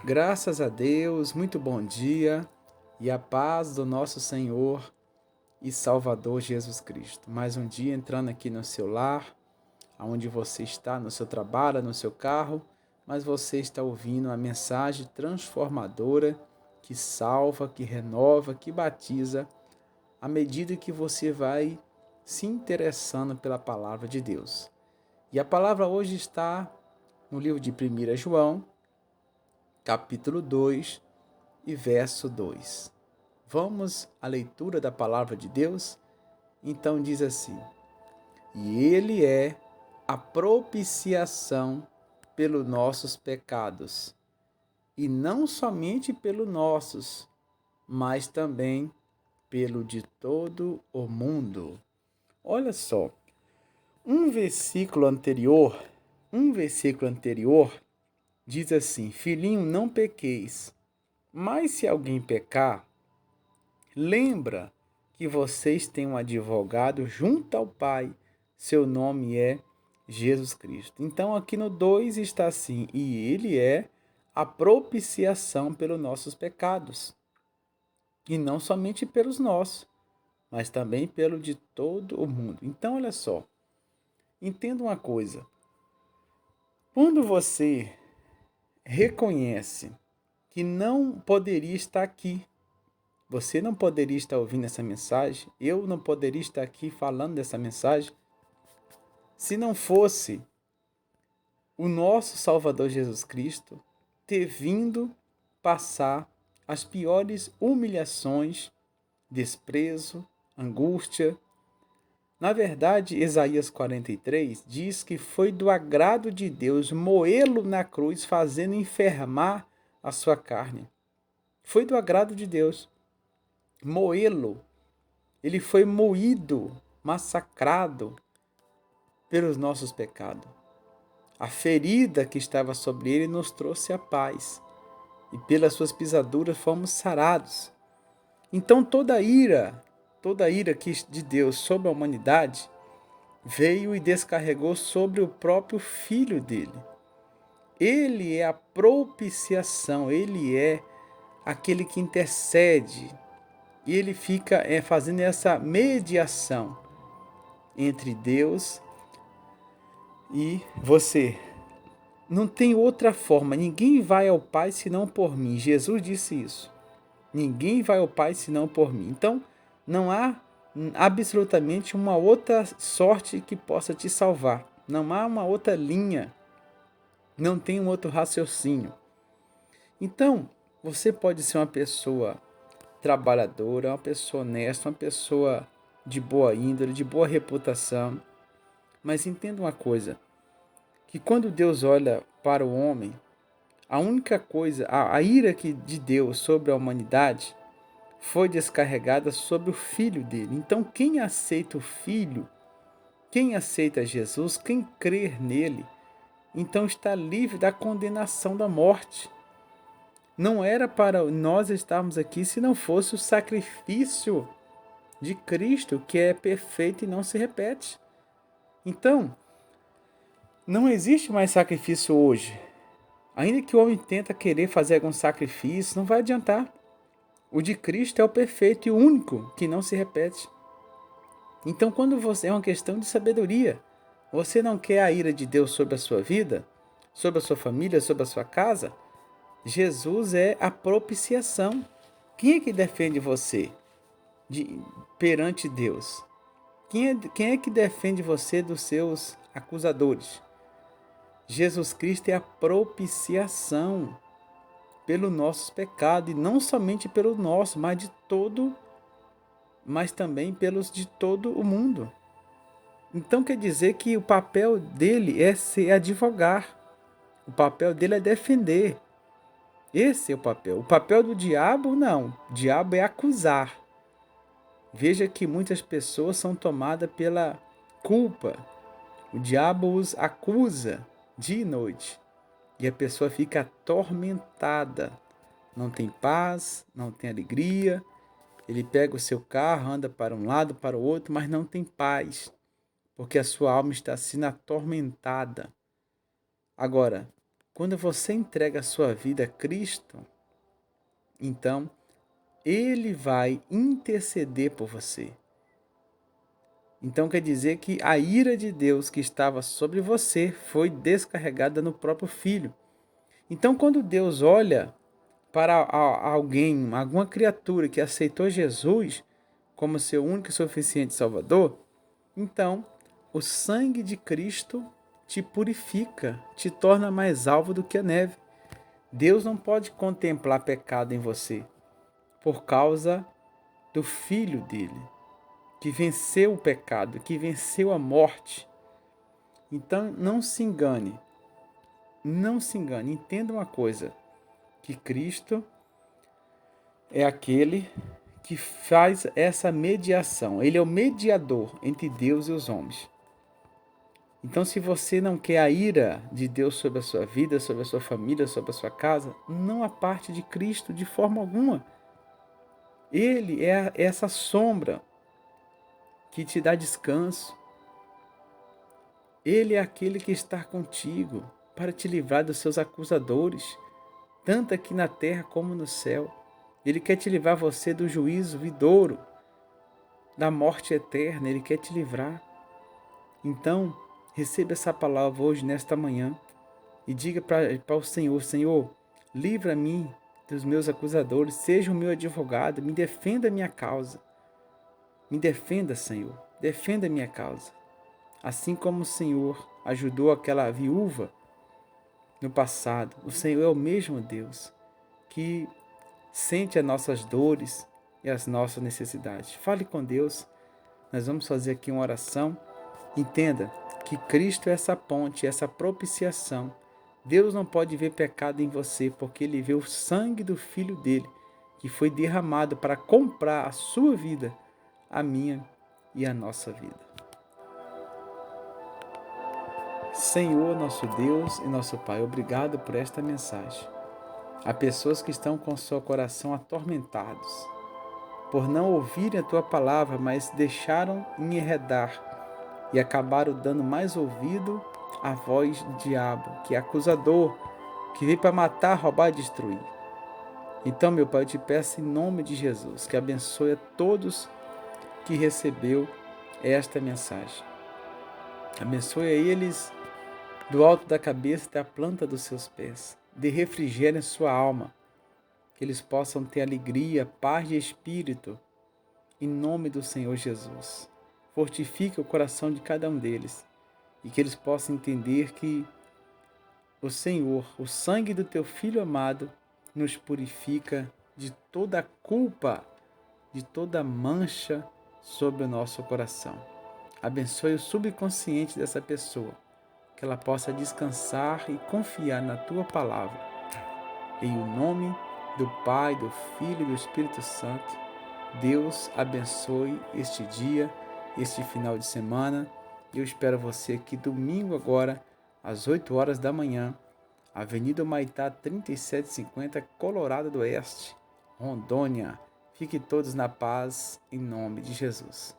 Graças a Deus, muito bom dia e a paz do nosso Senhor e Salvador Jesus Cristo. Mais um dia entrando aqui no seu lar, aonde você está, no seu trabalho, no seu carro, mas você está ouvindo a mensagem transformadora que salva, que renova, que batiza, à medida que você vai se interessando pela palavra de Deus. E a palavra hoje está no livro de 1 João, capítulo 2 e verso 2. Vamos à leitura da palavra de Deus? Então diz assim: E ele é a propiciação pelos nossos pecados, e não somente pelos nossos, mas também pelo de todo o mundo. Olha só, um versículo anterior diz assim: Filhinho, não pequeis, mas se alguém pecar, lembra que vocês têm um advogado junto ao Pai, seu nome é Jesus Cristo. Então aqui no 2 está assim: e ele é a propiciação pelos nossos pecados, e não somente pelos nossos, mas também pelo de todo o mundo. Então olha só, entenda uma coisa: quando você reconhece que não poderia estar aqui, você não poderia estar ouvindo essa mensagem, eu não poderia estar aqui falando dessa mensagem, se não fosse o nosso Salvador Jesus Cristo ter vindo passar as piores humilhações, desprezo, angústia. Na verdade, Isaías 43 diz que foi do agrado de Deus moê-lo na cruz, fazendo enfermar a sua carne. Foi do agrado de Deus moê-lo. Ele foi moído, massacrado pelos nossos pecados. A ferida que estava sobre ele nos trouxe a paz, e pelas suas pisaduras fomos sarados. Então toda a ira de Deus sobre a humanidade veio e descarregou sobre o próprio Filho dele. Ele é a propiciação, ele é aquele que intercede, e ele fica fazendo essa mediação entre Deus e você. Não tem outra forma, ninguém vai ao Pai senão por mim. Jesus disse isso. Ninguém vai ao Pai senão por mim. Então, não há absolutamente uma outra sorte que possa te salvar. Não há uma outra linha. Não tem um outro raciocínio. Então, você pode ser uma pessoa trabalhadora, uma pessoa honesta, uma pessoa de boa índole, de boa reputação. Mas entenda uma coisa, que quando Deus olha para o homem, a única coisa, a ira de Deus sobre a humanidade foi descarregada sobre o Filho dele. Então, quem aceita o Filho, quem aceita Jesus, quem crer nele, então está livre da condenação da morte. Não era para nós estarmos aqui se não fosse o sacrifício de Cristo, que é perfeito e não se repete. Então, não existe mais sacrifício hoje. Ainda que o homem tenta querer fazer algum sacrifício, não vai adiantar. O de Cristo é o perfeito e o único que não se repete. Então, quando você é uma questão de sabedoria, você não quer a ira de Deus sobre a sua vida, sobre a sua família, sobre a sua casa, Jesus é a propiciação. Quem é que defende você perante Deus? Quem é que defende você dos seus acusadores? Jesus Cristo é a propiciação pelos nossos pecados, e não somente pelo nosso, mas também pelos de todo o mundo. Então quer dizer que o papel dele é se advogar, o papel dele é defender. Esse é o papel. O papel do diabo, não. O diabo é acusar. Veja que muitas pessoas são tomadas pela culpa. O diabo os acusa dia e noite. E a pessoa fica atormentada. Não tem paz, não tem alegria. Ele pega o seu carro, anda para um lado, para o outro, mas não tem paz, porque a sua alma está sendo atormentada. Agora, Quando você entrega a sua vida a Cristo, então Ele vai interceder por você. Então quer dizer que a ira de Deus que estava sobre você foi descarregada no próprio Filho. Então quando Deus olha para alguém, alguma criatura que aceitou Jesus como seu único e suficiente Salvador, então o sangue de Cristo te purifica, te torna mais alvo do que a neve. Deus não pode contemplar pecado em você por causa do Filho dele, que venceu o pecado, que venceu a morte. Então não se engane, entenda uma coisa, que Cristo é aquele que faz essa mediação. Ele é o mediador entre Deus e os homens. Então, se você não quer a ira de Deus sobre a sua vida, sobre a sua família, sobre a sua casa, não aparte de Cristo de forma alguma. Ele é essa sombra que te dá descanso. Ele é aquele que está contigo para te livrar dos seus acusadores, tanto aqui na terra como no céu. Ele quer te livrar você do juízo vindouro, da morte eterna. Ele quer te livrar. Então, receba essa palavra hoje, nesta manhã, e diga para o Senhor: Senhor, livra-me dos meus acusadores, seja o meu advogado, me defenda a minha causa. Me defenda, Senhor, defenda a minha causa. Assim como o Senhor ajudou aquela viúva no passado, o Senhor é o mesmo Deus que sente as nossas dores e as nossas necessidades. Fale com Deus. Nós vamos fazer aqui uma oração. Entenda que Cristo é essa ponte, essa propiciação. Deus não pode ver pecado em você, porque Ele vê o sangue do Filho dele, que foi derramado para comprar a sua vida, a minha e a nossa vida. Senhor, nosso Deus e nosso Pai, obrigado por esta mensagem. Há pessoas que estão com seu coração atormentados, por não ouvirem a Tua palavra, mas deixaram enredar e acabaram dando mais ouvido à voz do diabo, que é acusador, que veio para matar, roubar e destruir. Então, meu Pai, eu te peço em nome de Jesus, que abençoe a todos que recebeu esta mensagem. Abençoe a eles do alto da cabeça até a planta dos seus pés. Dê refrigério em sua alma, que eles possam ter alegria, paz de espírito, em nome do Senhor Jesus. Fortifique o coração de cada um deles e que eles possam entender que o Senhor, o sangue do teu Filho amado, nos purifica de toda culpa, de toda mancha sobre o nosso coração. Abençoe o subconsciente dessa pessoa, que ela possa descansar e confiar na tua palavra. Em o nome do Pai, do Filho e do Espírito Santo, Deus abençoe este dia, este final de semana. Eu espero você aqui domingo agora, às 8 horas da manhã, Avenida Humaitá 3750, Colorado do Oeste, Rondônia. Fiquem todos na paz, em nome de Jesus.